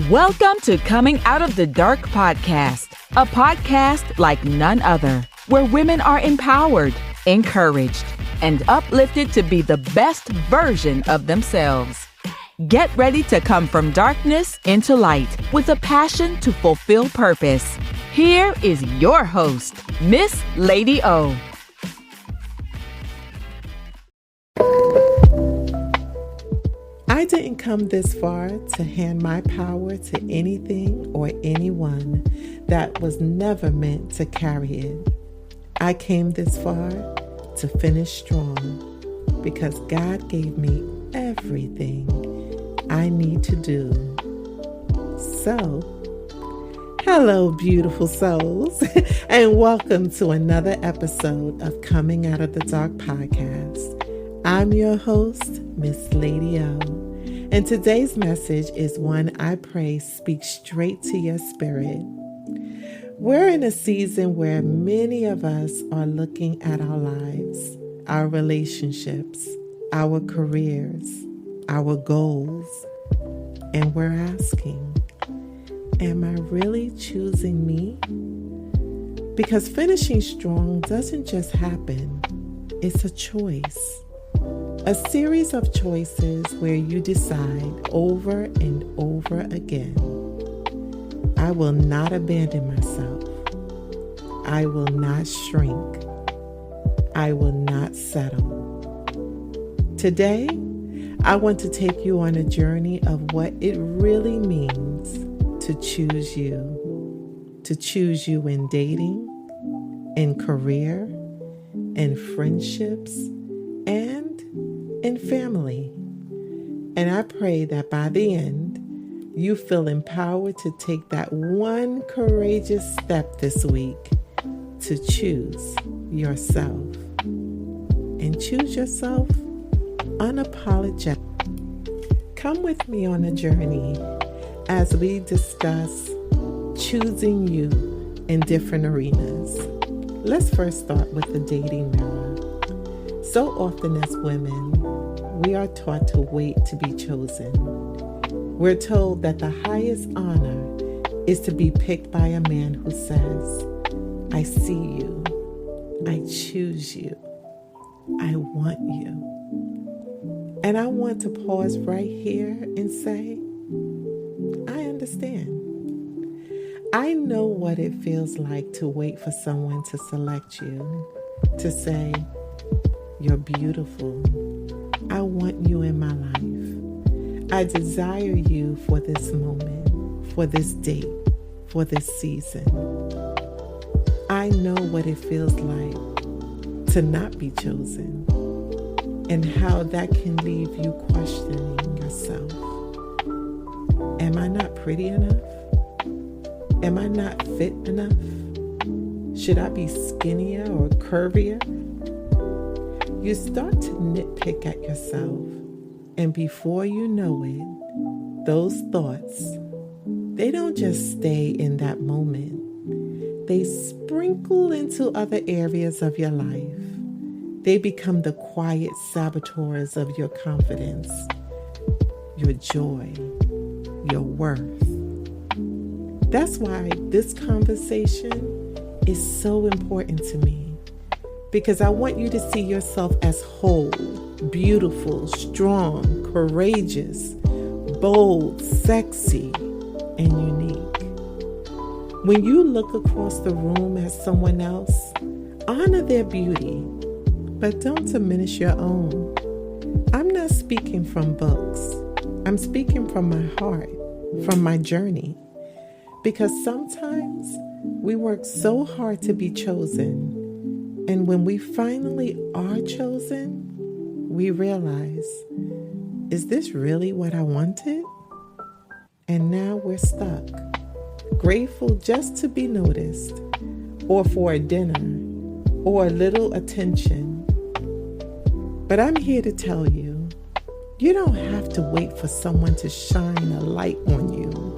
Welcome to Coming Out of the Dark podcast, a podcast like none other, where women are empowered, encouraged, and uplifted to be the best version of themselves. Get ready to come from darkness into light with a passion to fulfill purpose. Here is your host, Miss Lady O. I didn't come this far to hand my power to anything or anyone that was never meant to carry it. I came this far to finish strong because God gave me everything I need to do. So, hello, beautiful souls, and welcome to another episode of Coming Out of the Dark podcast. I'm your host, Miss Lady O, and today's message is one I pray speaks straight to your spirit. We're in a season where many of us are looking at our lives, our relationships, our careers, our goals, and we're asking, am I really choosing me? Because finishing strong doesn't just happen, it's a choice. A series of choices where you decide over and over again, I will not abandon myself. I will not shrink. I will not settle. Today, I want to take you on a journey of what it really means to choose you. To choose you in dating, in career, in friendships, and in family. And I pray that by the end, you feel empowered to take that one courageous step this week to choose yourself. And choose yourself unapologetically. Come with me on a journey as we discuss choosing you in different arenas. Let's first start with the dating mirror. So often as women, we are taught to wait to be chosen. We're told that the highest honor is to be picked by a man who says, I see you, I choose you, I want you. And I want to pause right here and say, I understand. I know what it feels like to wait for someone to select you, to say, you're beautiful. I want you in my life. I desire you for this moment, for this date, for this season. I know what it feels like to not be chosen and how that can leave you questioning yourself. Am I not pretty enough? Am I not fit enough? Should I be skinnier or curvier? You start to nitpick at yourself, and before you know it, those thoughts, they don't just stay in that moment. They sprinkle into other areas of your life. They become the quiet saboteurs of your confidence, your joy, your worth. That's why this conversation is so important to me. Because I want you to see yourself as whole, beautiful, strong, courageous, bold, sexy, and unique. When you look across the room at someone else, honor their beauty, but don't diminish your own. I'm not speaking from books. I'm speaking from my heart, from my journey. Because sometimes we work so hard to be chosen. And when we finally are chosen, we realize, is this really what I wanted? And now we're stuck, grateful just to be noticed, or for a dinner, or a little attention. But I'm here to tell you, you don't have to wait for someone to shine a light on you.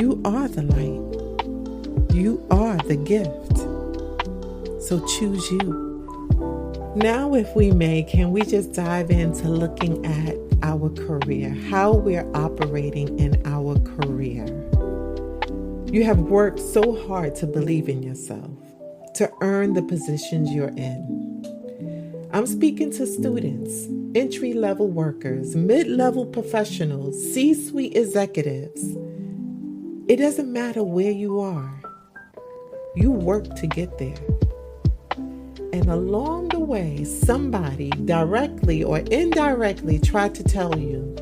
You are the light. You are the gift. So choose you. Now, if we may, can we just dive into looking at our career, how we're operating in our career. You have worked so hard to believe in yourself, to earn the positions you're in. I'm speaking to students, entry-level workers, mid-level professionals, C-suite executives. It doesn't matter where you are. You work to get there. And along the way, somebody directly or indirectly tried to tell you,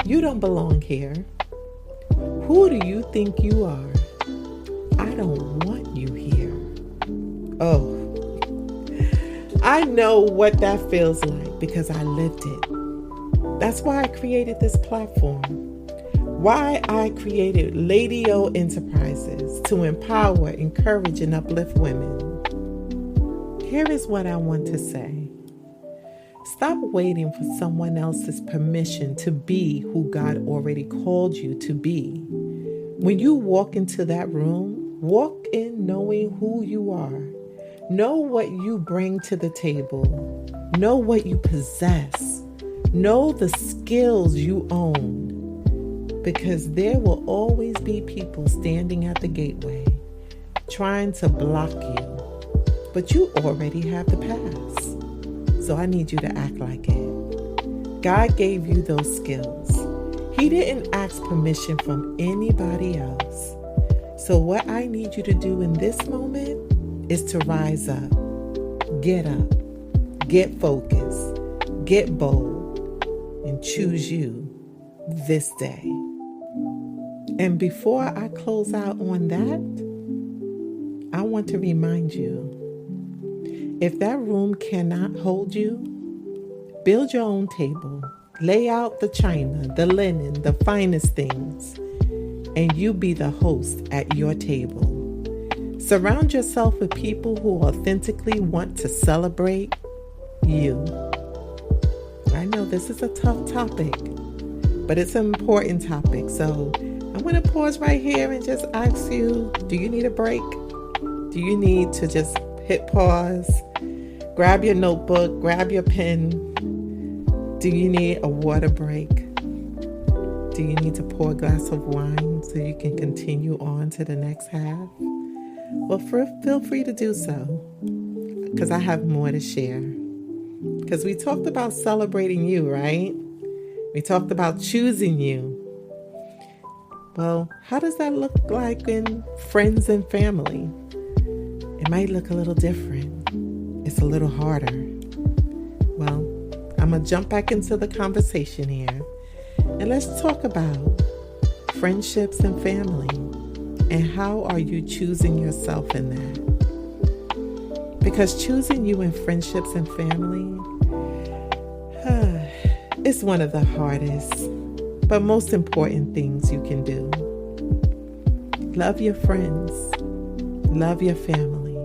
you don't belong here. Who do you think you are? I don't want you here. Oh, I know what that feels like because I lived it. That's why I created this platform. Why I created Lady O Enterprises, to empower, encourage, and uplift women. Here is what I want to say. Stop waiting for someone else's permission to be who God already called you to be. When you walk into that room, walk in knowing who you are. Know what you bring to the table. Know what you possess. Know the skills you own. Because there will always be people standing at the gateway trying to block you. But you already have the pass. So I need you to act like it. God gave you those skills. He didn't ask permission from anybody else. So what I need you to do in this moment is to rise up, get focused, get bold, and choose you this day. And before I close out on that, I want to remind you, if that room cannot hold you, build your own table. Lay out the china, the linen, the finest things, and you be the host at your table. Surround yourself with people who authentically want to celebrate you. I know this is a tough topic, but it's an important topic. So I'm going to pause right here and just ask you, do you need a break? Do you need to just hit pause? Grab your notebook, grab your pen. Do you need a water break? Do you need to pour a glass of wine so you can continue on to the next half? Well, feel free to do so, because I have more to share. Because we talked about celebrating you, right? We talked about choosing you. Well, how does that look like in friends and family? It might look a little different. It's a little harder. Well, I'm going to jump back into the conversation here. And let's talk about friendships and family. And how are you choosing yourself in that? Because choosing you in friendships and family, it's one of the hardest, but most important things you can do. Love your friends. Love your family.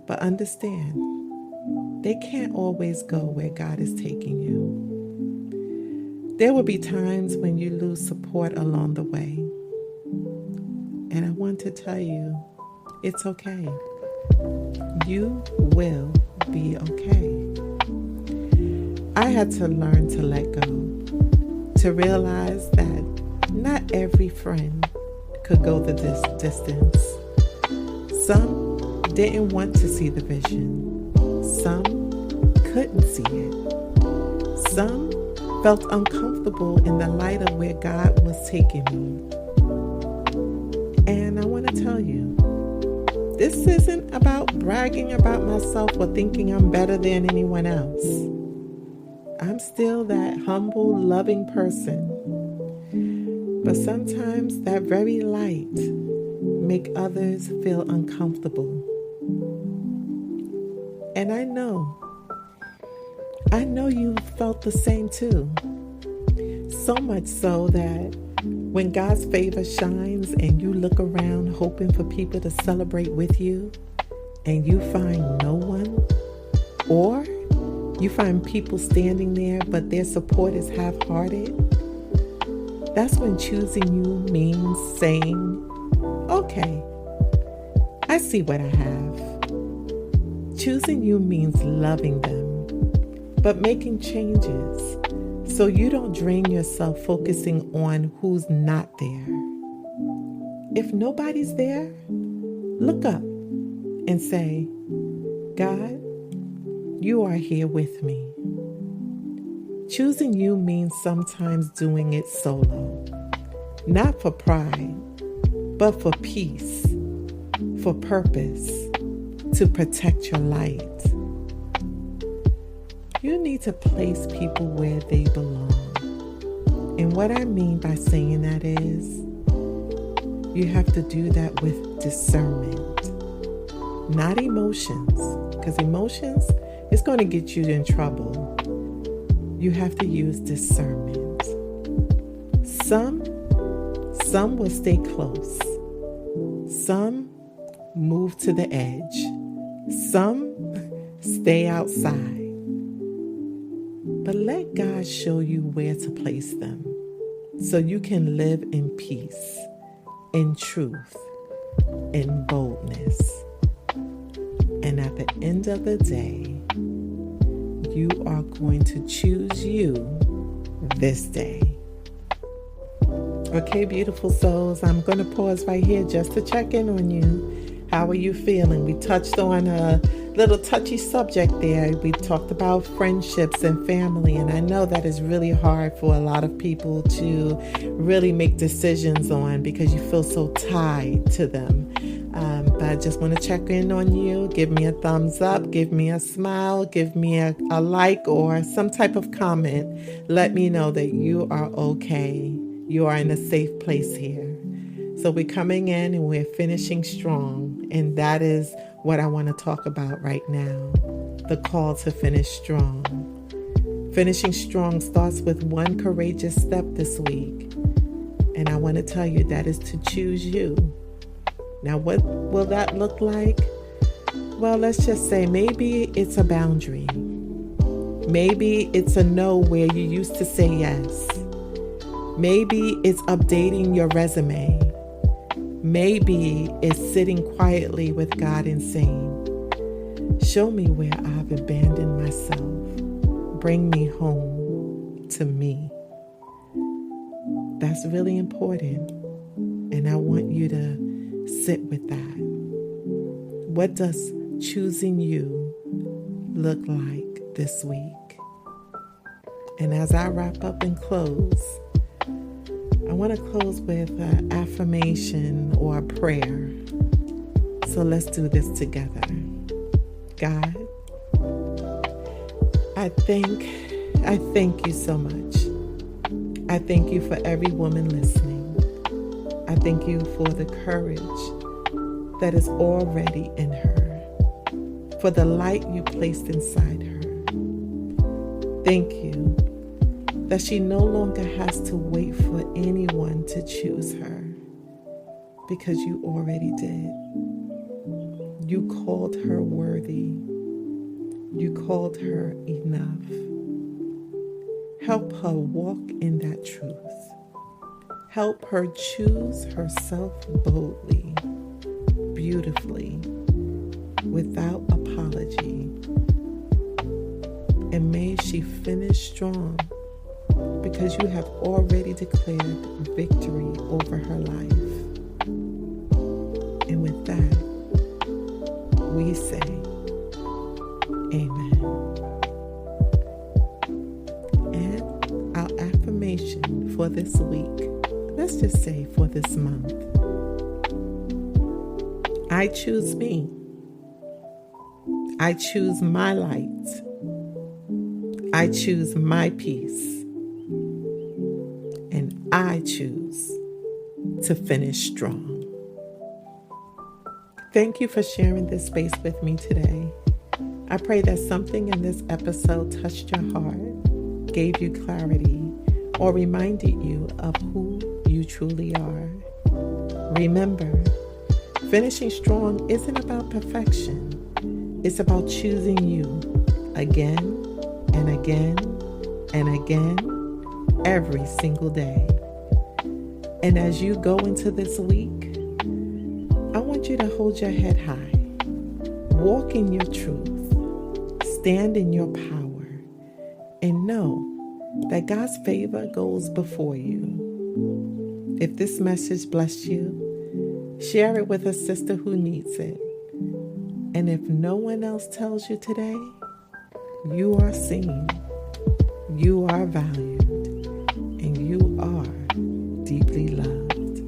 But understand, they can't always go where God is taking you. There will be times when you lose support along the way. And I want to tell you, it's okay. You will be okay. I had to learn to let go, to realize that not every friend could go the distance. Some didn't want to see the vision. Some couldn't see it. Some felt uncomfortable in the light of where God was taking me. And I want to tell you, this isn't about bragging about myself or thinking I'm better than anyone else. I'm still that humble, loving person. But sometimes that very light make others feel uncomfortable. And I know you felt the same too. So much so that when God's favor shines and you look around hoping for people to celebrate with you and you find no one, or you find people standing there but their support is half-hearted, that's when choosing you means saying, okay, I see what I have. Choosing you means loving them, but making changes so you don't drain yourself focusing on who's not there. If nobody's there, look up and say, God, you are here with me. Choosing you means sometimes doing it solo, not for pride, but for peace, for purpose, to protect your light. You need to place people where they belong. And what I mean by saying that is, you have to do that with discernment, not emotions, because emotions is going to get you in trouble. You have to use discernment. Some will stay close. Some move to the edge. Some stay outside. But let God show you where to place them so you can live in peace, in truth, in boldness. And at the end of the day, you are going to choose you this day. Okay, beautiful souls, I'm going to pause right here just to check in on you. How are you feeling? We touched on a little touchy subject there. We talked about friendships and family, and I know that is really hard for a lot of people to really make decisions on because you feel so tied to them. But I just want to check in on you. Give me a thumbs up, give me a smile, give me a like or some type of comment. Let me know that you are okay. You are in a safe place here. So we're coming in and we're finishing strong. And that is what I want to talk about right now. The call to finish strong. Finishing strong starts with one courageous step this week. And I want to tell you that is to choose you. Now, what will that look like? Well, let's just say maybe it's a boundary. Maybe it's a no where you used to say yes. Maybe it's updating your resume. Maybe it's sitting quietly with God and saying, show me where I've abandoned myself. Bring me home to me. That's really important. And I want you to sit with that. What does choosing you look like this week? And as I wrap up and close, I want to close with an affirmation or a prayer. So let's do this together. God, I thank you so much. I thank you for every woman listening. I thank you for the courage that is already in her, for the light you placed inside her. Thank you that she no longer has to wait for anyone to choose her, because you already did. You called her worthy. You called her enough. Help her walk in that truth. Help her choose herself boldly, beautifully, without apology. And may she finish strong, because you have already declared victory over her life. And with that, we say, amen. And our affirmation for this week, let's just say for this month, I choose me. I choose my light. I choose my peace. And I choose to finish strong. Thank you for sharing this space with me today. I pray that something in this episode touched your heart, gave you clarity, or reminded you of who you truly are. Remember, finishing strong isn't about perfection. It's about choosing you again and again and again every single day. And as you go into this week, I want you to hold your head high, walk in your truth, stand in your power, that God's favor goes before you. If this message blessed you, share it with a sister who needs it. And if no one else tells you today, you are seen, you are valued, and you are deeply loved.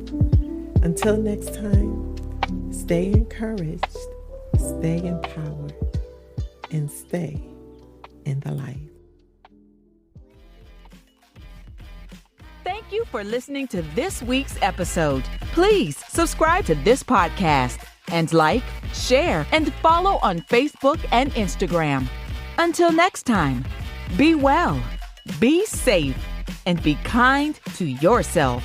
Until next time, stay encouraged, stay empowered, and stay in the light. Thank you for listening to this week's episode. Please subscribe to this podcast and like, share, and follow on Facebook and Instagram. Until next time, be well, be safe, and be kind to yourself.